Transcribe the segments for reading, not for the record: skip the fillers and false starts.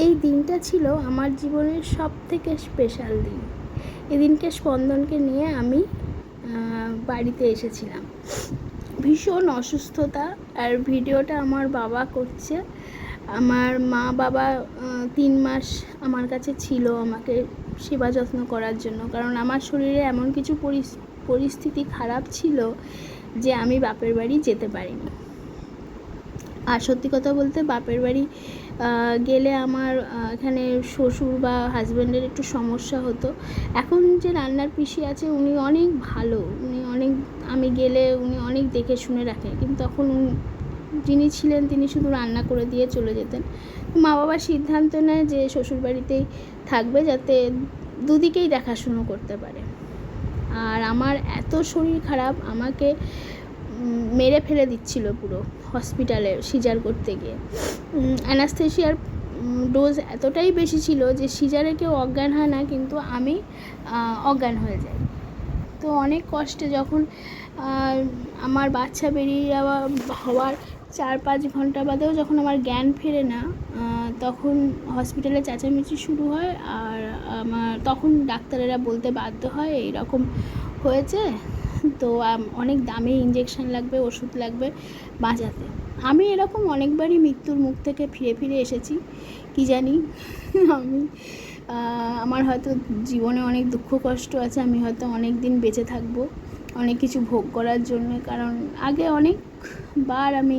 এই দিনটা ছিল আমার জীবনের সবথেকে স্পেশাল দিন। এই দিনকে স্পন্দনকে নিয়ে আমি বাড়িতে এসেছিলাম। ভীষণ অসুস্থতা, আর ভিডিওটা আমার বাবা করছে। আমার মা বাবা 3 মাস আমার কাছে ছিল আমাকে সেবা যত্ন করার জন্য, কারণ আমার শরীরে এমন কিছু পরিস্থিতি খারাপ ছিল যে আমি বাপের বাড়ি যেতে পারিনি। আর সত্যি কথা বলতে বাপের বাড়ি গেলে আমার এখানে শ্বশুর বা হাজব্যান্ডের একটু সমস্যা হতো। এখন যে রান্নার পিসি আছে উনি অনেক ভালো, আমি গেলে উনি অনেক দেখে শুনে রাখেন, কিন্তু তখন যিনি ছিলেন তিনি শুধু রান্না করে দিয়ে চলে যেতেন। মা বাবা সিদ্ধান্ত নেয় যে শ্বশুর বাড়িতেই থাকবে, যাতে দুদিকেই দেখাশুনো করতে পারে। আর আমার এত শরীর খারাপ, আমাকে মেরে ফেলে দিচ্ছিল পুরো হসপিটালে সিজার করতে গিয়ে। অ্যানাস্থেশিয়ার ডোজ এতটাই বেশি ছিল যে সিজারে কেউ অজ্ঞান হয় না, কিন্তু আমি অজ্ঞান হয়ে যাই। তো অনেক কষ্টে যখন আমার বাচ্চা বেরিয়ে হওয়ার 4-5 ঘন্টা বাদেও যখন আমার জ্ঞান ফেরে না, তখন হসপিটালে চেঁচামেচি শুরু হয়। আর তখন ডাক্তারেরা বলতে বাধ্য হয় এইরকম হয়েছে, তো অনেক দামি ইঞ্জেকশন লাগবে, ওষুধ লাগবে বাঁচাতে। আমি এরকম অনেকবারই মৃত্যুর মুখ থেকে ফিরে এসেছি। কি জানি আমার হয়তো জীবনে অনেক দুঃখ কষ্ট আছে, আমি হয়তো অনেক দিন বেঁচে থাকবো অনেক কিছু ভোগ করার জন্য, কারণ আগে অনেকবার আমি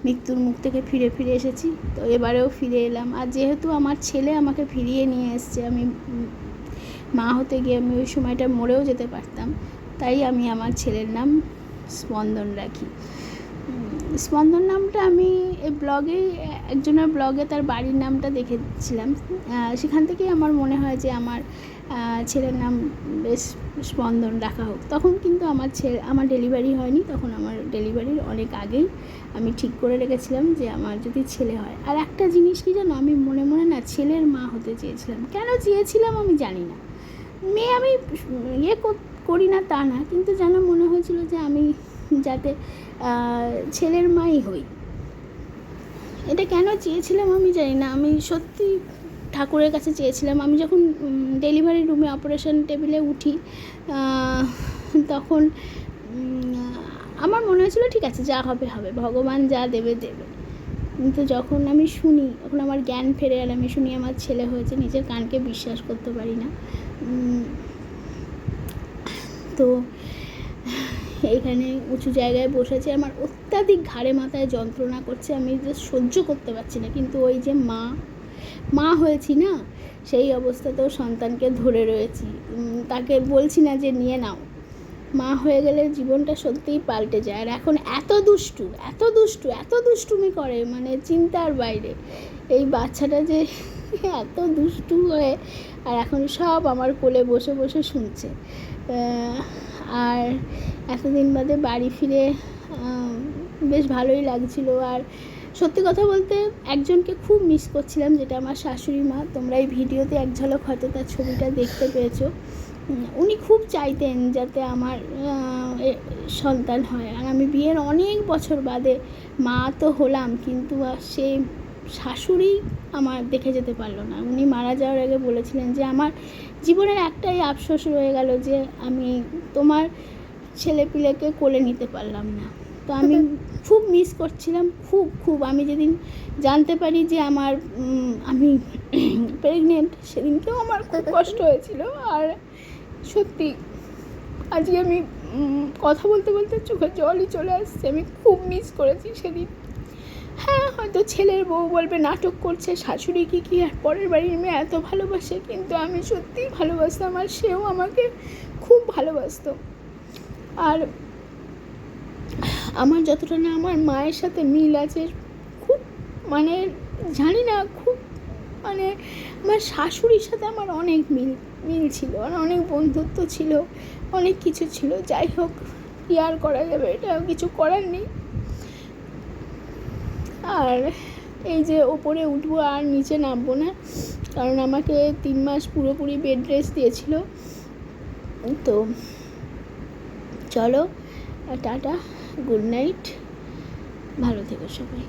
মৃত্যুর মুখ থেকে ফিরে এসেছি। তো এবারেও ফিরে এলাম। আর যেহেতু আমার ছেলে আমাকে ফিরিয়ে নিয়ে এসছে, আমি মা হতে গিয়ে আমি ওই সময়টা মরেও যেতে পারতাম, তাই আমি আমার ছেলের নাম স্পন্দন রাখি। স্পন্দন নামটা আমি এই একজনের ব্লগে তার বাড়ির নামটা দেখেছিলাম, সেখান থেকেই আমার মনে হয় যে আমার ছেলের নাম বেশ স্পন্দন রাখা হোক। তখন কিন্তু আমার ডেলিভারি হয়নি, তখন আমার ডেলিভারির অনেক আগেই আমি ঠিক করে রেখেছিলাম যে আমার যদি ছেলে হয়। আর একটা জিনিস কি জানো, আমি মনে না ছেলের মা হতে চেয়েছিলাম। কেন চেয়েছিলাম আমি জানি না, মেয়ে আমি করি না তা না, কিন্তু যেন মনে হয়েছিল যে আমি যাতে ছেলের মাই হই। এটা কেন চেয়েছিলাম আমি জানি না, আমি সত্যি ঠাকুরের কাছে চেয়েছিলাম। আমি যখন ডেলিভারি রুমে অপারেশন টেবিলে উঠি, তখন আমার মনে হয়েছিল ঠিক আছে, যা হবে হবে, ভগবান যা দেবে। কিন্তু যখন আমি শুনি, যখন আমার জ্ঞান ফেরে আর আমি শুনি আমার ছেলে হয়েছে, নিজের কানকে বিশ্বাস করতে পারি না। তো এইখানে উঁচু জায়গায় বসেছে, আমার অত্যাধিক ঘাড়ে মাথায় যন্ত্রণা করছে, আমি জাস্ট সহ্য করতে পারছি না। কিন্তু ওই যে মা হয়েছি না, সেই অবস্থাতেও সন্তানকে ধরে রয়েছি, তাকে বলছি না যে নিয়ে নাও। মা হয়ে গেলে জীবনটা সত্যিই পাল্টে যায়। আর এখন এত দুষ্টুমি করে, মানে চিন্তার বাইরে। এই বাচ্চাটা যে এত দুষ্টু হয়ে, আর এখন সব আমার কোলে বসে শুনছে। আর এতদিন বাদে বাড়ি ফিরে বেশ ভালোই লাগছিল। আর সত্যি কথা বলতে একজনকে খুব মিস করছিলাম, যেটা আমার শাশুড়ি মা। তোমরা এই ভিডিওতে এক ঝলক হয়তো তার ছবিটা দেখতে পেয়েছো। উনি খুব চাইতেন যাতে আমার সন্তান হয়। আর আমি বিয়ের অনেক বছর বাদে মা তো হলাম, কিন্তু সেই শাশুড়ি আমার দেখে যেতে পারলো না। উনি মারা যাওয়ার আগে বলেছিলেন যে আমার জীবনের একটাই আফসোস রয়ে গেল যে আমি তোমার ছেলেপিলেকে কোলে নিতে পারলাম না। তো আমি খুব মিস করছিলাম, খুব। আমি যেদিন জানতে পারি যে আমি প্রেগনেন্ট, সেদিনকেও আমার খুব কষ্ট হয়েছিল। আর সত্যি আজকে আমি কথা বলতে চোখে জলই চলে আসছে। আমি খুব মিস করেছি সেদিন। হ্যাঁ, হয়তো ছেলের বউ বলবে নাটক করছে, শাশুড়ি কি আর পরের বাড়ির মেয়ে এত ভালোবাসে, কিন্তু আমি সত্যিই ভালোবাসতাম, আর সেও আমাকে খুব ভালোবাসতো। আর আমার যতটা না আমার মায়ের সাথে মিল আছে, খুব মানে জানি না, খুব মানে আমার শাশুড়ির সাথে আমার অনেক মিল ছিল, আর অনেক বন্ধুত্ব ছিল, অনেক কিছু ছিল। যাই হোক, কি আর করা যাবে, এটা কিছু করার নেই। আর এই যে ওপরে উঠবো আর নিচে নামবো না, কারণ আমাকে 3 মাস পুরোপুরি বেড রেস্ট দিয়েছিল। তো চলো, টাটা, গুড নাইট, ভালো থেকো সবাই।